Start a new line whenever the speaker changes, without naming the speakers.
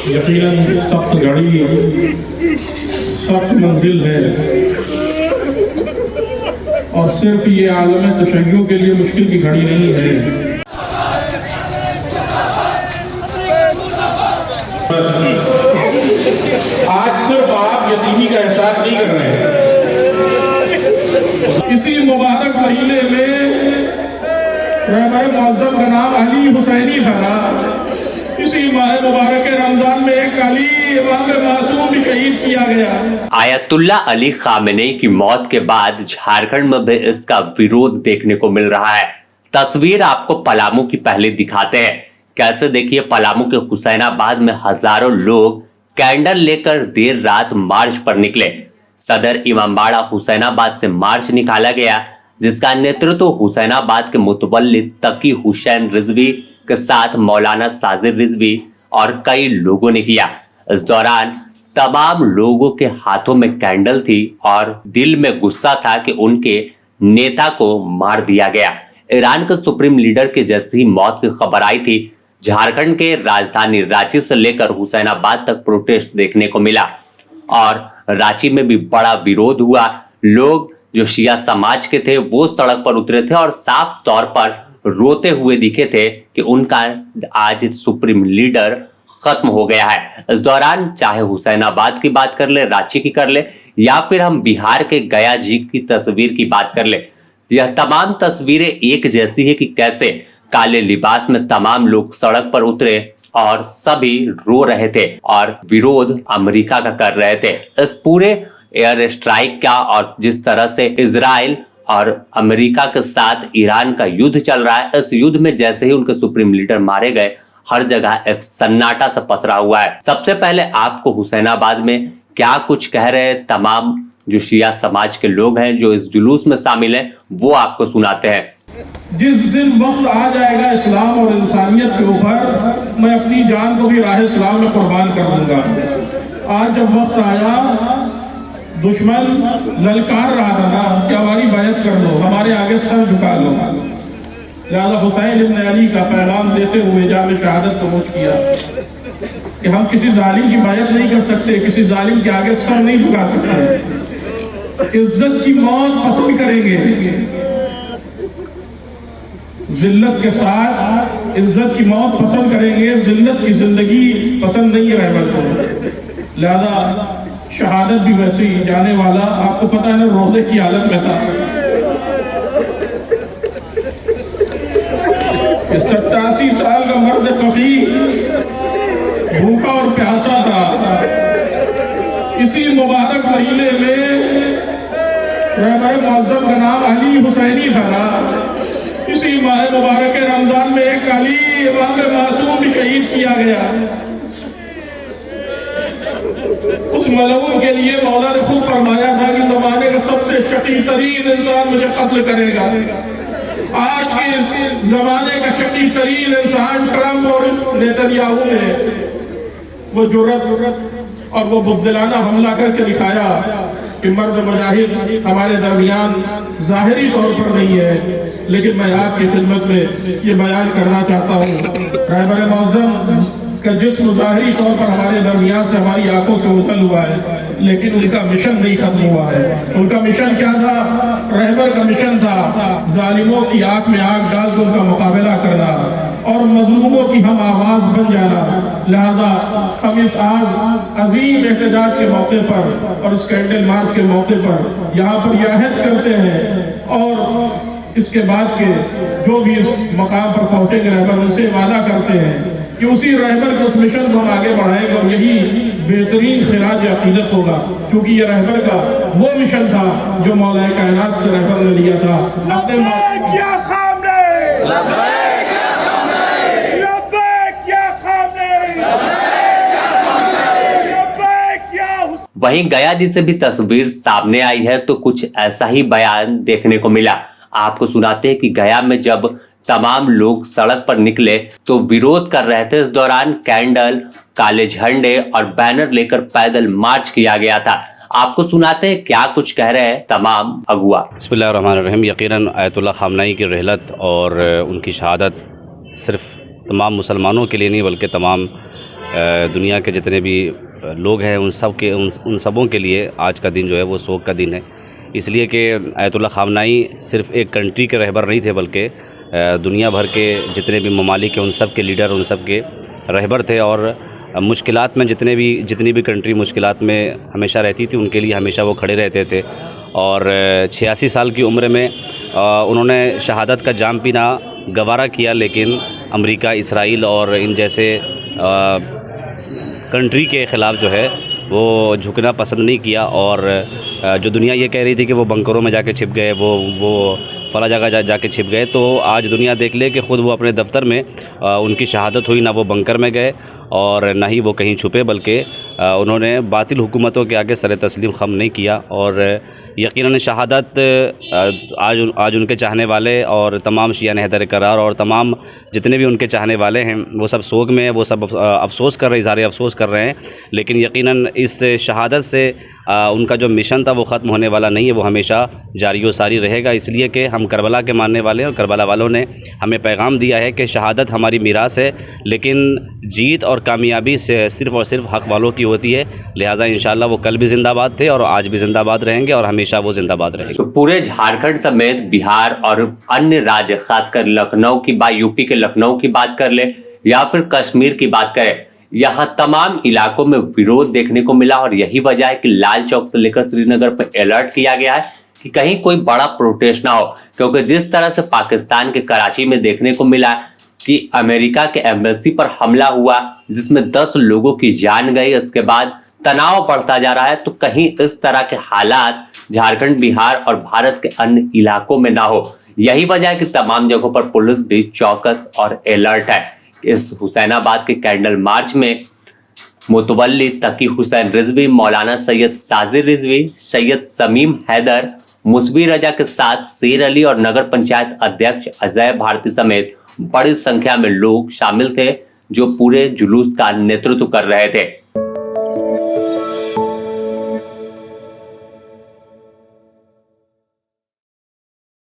यकीनन सख्त घड़ी सख्त मंजिल है और सिर्फ ये आलम तशय्युअ के लिए मुश्किल की घड़ी नहीं है। आज सिर्फ आप यतीमी का एहसास नहीं कर रहे हैं। इसी मुबारक महीने में रहबर मुअज़्ज़म का नाम अली हुसैनी था ना, इसी माह मुबारक रमजान में एक अली इमाम मासूम भी शहीद किया गया।
आयतुल्ला अली खामेनी की मौत के बाद झारखंड में भी इसका विरोध देखने को मिल रहा है। तस्वीर आपको पलामू की पहले दिखाते हैं। कैसे देखिए, पलामू के हुसैनाबाद में हजारों लोग कैंडल लेकर देर रात मार्च पर निकले। सदर इमामबाड़ा हुसैनाबाद से मार्च निकाला गया, जिसका नेतृत्व हुसैनाबाद के मुतवल्ली तकी हुसैन रिजवी के साथ मौलाना साजिद रिजवी और कई लोगों ने किया। इस दौरान तमाम लोगों के हाथों में कैंडल थी और दिल में गुस्सा था कि उनके नेता को मार दिया गया। ईरान के सुप्रीम लीडर के जैसे ही मौत की खबर आई थी, झारखंड के राजधानी रांची से लेकर हुसैनाबाद तक प्रोटेस्ट देखने को मिला और रांची में भी बड़ा विरोध हुआ। लोग जो शिया समाज के थे वो सड़क पर उतरे थे और साफ तौर पर रोते हुए दिखे थे कि उनका आज सुप्रीम लीडर खत्म हो गया है। इस दौरान चाहे हुसैनाबाद की बात कर ले, रांची की कर ले, या फिर हम बिहार के गया जी की तस्वीर की बात कर ले, यह तमाम तस्वीरें एक जैसी है कि कैसे काले लिबास में तमाम लोग सड़क पर उतरे और सभी रो रहे थे और विरोध अमेरिका का कर रहे थे। इस पूरे एयर स्ट्राइक का और जिस तरह से इजराइल और अमेरिका के साथ ईरान का युद्ध चल रहा है, इस युद्ध में जैसे ही उनके सुप्रीम लीडर मारे गए, हर जगह एक सन्नाटा सा पसरा हुआ है। सबसे पहले आपको हुसैनाबाद में क्या कुछ कह रहे हैं तमाम जो शिया समाज के लोग हैं जो इस जुलूस में शामिल हैं, वो आपको सुनाते हैं।
जिस दिन वक्त आ जाएगा इस्लाम और इंसानियत के ऊपर, मैं अपनी जान को भी राह इस्लाम में कुर्बान कर दूंगा। आज जब वक्त आया, दुश्मन ललकार रहा था ना कि हमारी बैत कर लो, हमारे आगे सर झुका लो, लिहाजा हुसैन इब्न अली का पैगाम देते हुए जामे शहादत को नोश किया कि हम किसी जालिम की बैत नहीं कर सकते, किसी जालिम के आगे सर नहीं झुका सकते, इज्जत की मौत पसंद करेंगे, जिल्लत के साथ इज्जत की मौत पसंद करेंगे, जिल्लत की जिंदगी पसंद नहीं है रहबर को। लिहाजा शहादत भी वैसे ही जाने वाला, आपको पता है ना, रोजे की हालत में था। 87 साल का मर्द फकीर भूखा और प्यासा था। इसी मुबारक महीने में रहबर मुअज़्ज़म का नाम अली हुसैनी था ना, इसी माह मुबारक रमजान में एक अली इमाम मासूम भी शहीद किया गया। उस मलऊन के लिए मौला ने खुद फरमाया था कि ज़माने का सबसे शकी तरीन इंसान मुझे कत्ल करेगा। आज के इस जमाने का शकी तरीन इंसान ट्रंप और नेतन्याहू में वो जुर्रत और वो बुज़दिलाना हमला करके दिखाया कि मर्द मुजाहिद हमारे दरमियान ज़ाहिरी तौर पर नहीं है, लेकिन मैं आपकी खिदमत में ये बयान करना चाहता हूँ, रहबर मुअज़्ज़म का जिस्म ज़ाहिरी तौर पर हमारे दरमियान से, हमारी आंखों से उछल हुआ है, लेकिन उनका मिशन नहीं खत्म हुआ है। उनका मिशन क्या था? रहबर का मिशन था जालिमों की आंख में आंख डाल कर उनका मुकाबला करना और मजलूमों की हम आवाज बन जाना। लिहाजा हम इस आज अजीम एहतजाज के मौके पर और इस कैंडल मार्च के मौके पर यहाँ पर यह अहद करते हैं और इसके बाद के जो भी इस मकाम पर पहुँचेंगे रहबर, उनसे वादा करते हैं कि उसी रहबर के उस मिशन को हम आगे बढ़ाएंगे और यही बेहतरीन खिराज अकीदत होगा, क्योंकि ये रहबर का वो मिशन था जो मौला कायनात से रहबर ने लिया था।
वहीं गया जी से भी तस्वीर सामने आई है तो कुछ ऐसा ही बयान देखने को मिला। आपको सुनाते हैं कि गया में जब तमाम लोग सड़क पर निकले तो विरोध कर रहे थे। इस दौरान कैंडल, काले झंडे और बैनर लेकर पैदल मार्च किया गया था। आपको सुनाते हैं क्या कुछ कह रहे हैं तमाम अगुआ।
बिस्मिल्लाहिर्रहमानिर्रहीम। यकीनन आयतुल्ला खामनेई की रहलत और उनकी शहादत सिर्फ तमाम मुसलमानों के लिए नहीं बल्कि तमाम दुनिया के जितने भी लोग हैं उन सबों के लिए आज का दिन जो है वो शोक का दिन है। इसलिए कि आयतुल्लाह ख़ामनाई सिर्फ़ एक कंट्री के रहबर नहीं थे, बल्कि दुनिया भर के जितने भी ममालिक हैं उन सब के लीडर, उन सब के रहबर थे। और मुश्किलात में जितनी भी कंट्री मुश्किलात में हमेशा रहती थी, उनके लिए हमेशा वो खड़े रहते थे। और 86 साल की उम्र में उन्होंने शहादत का जाम पीना गवारा किया, लेकिन अमेरिका, इसराइल और इन जैसे कंट्री के ख़िलाफ़ जो है वो झुकना पसंद नहीं किया। और जो दुनिया ये कह रही थी कि वो बंकरों में जाके छिप गए, वो फला जगह जाके छिप गए, तो आज दुनिया देख ले कि ख़ुद वो अपने दफ्तर में उनकी शहादत हुई। ना वो बंकर में गए और ना ही वो कहीं छुपे, बल्कि उन्होंने बातिल हुकूमतों के आगे सर तस्लीम खम नहीं किया। और यकीनन शहादत आज उनके चाहने वाले और तमाम शियान हैदर करार और तमाम जितने भी उनके चाहने वाले हैं वो सब सोग में, वो सब अफसोस कर रहे, इज़हार अफसोस कर रहे हैं। लेकिन यकीनन इस शहादत से उनका जो मिशन था वो ख़त्म होने वाला नहीं है, वो हमेशा जारी व सारी रहेगा। इसलिए कि हम करबला के मानने वाले हैं और करबला वालों ने हमें पैगाम दिया है कि शहादत हमारी मीरास है, लेकिन जीत और कामयाबी से सिर्फ़ और सिर्फ हक़ वालों की होती है। लिहाजा इंशाअल्लाह वो कल भी जिंदाबाद थे और आज भी जिंदाबाद रहेंगे और हमेशा वो जिंदाबाद रहेंगे।
तो पूरे झारखंड समेत बिहार और अन्य राज्य, खासकर लखनऊ की बात, यूपी के लखनऊ की बात कर ले या फिर कश्मीर की बात करें, यहाँ तमाम इलाकों में विरोध देखने को मिला। और यही वजह है कि लाल चौक से लेकर श्रीनगर पर अलर्ट किया गया है कि कहीं कोई बड़ा प्रोटेस्ट ना हो, क्योंकि जिस तरह से पाकिस्तान के कराची में देखने को मिला कि अमेरिका के एम्बेसी पर हमला हुआ जिसमें 10 लोगों की जान गई, इसके बाद तनाव बढ़ता जा रहा है, तो कहीं इस तरह के हालात झारखंड, बिहार और भारत के अन्य इलाकों में ना हो। यही वजह है कि तमाम जगहों पर पुलिस भी चौकस और अलर्ट है। इस हुसैनाबाद के कैंडल मार्च में मुतवल्ली तकी हुसैन रिजवी, मौलाना सैयद साजिद रिजवी, सैयद समीम हैदर, मुसबी रजा के साथ शेर अली और नगर पंचायत अध्यक्ष अजय भारती समेत बड़ी संख्या में लोग शामिल थे जो पूरे जुलूस का नेतृत्व कर रहे थे।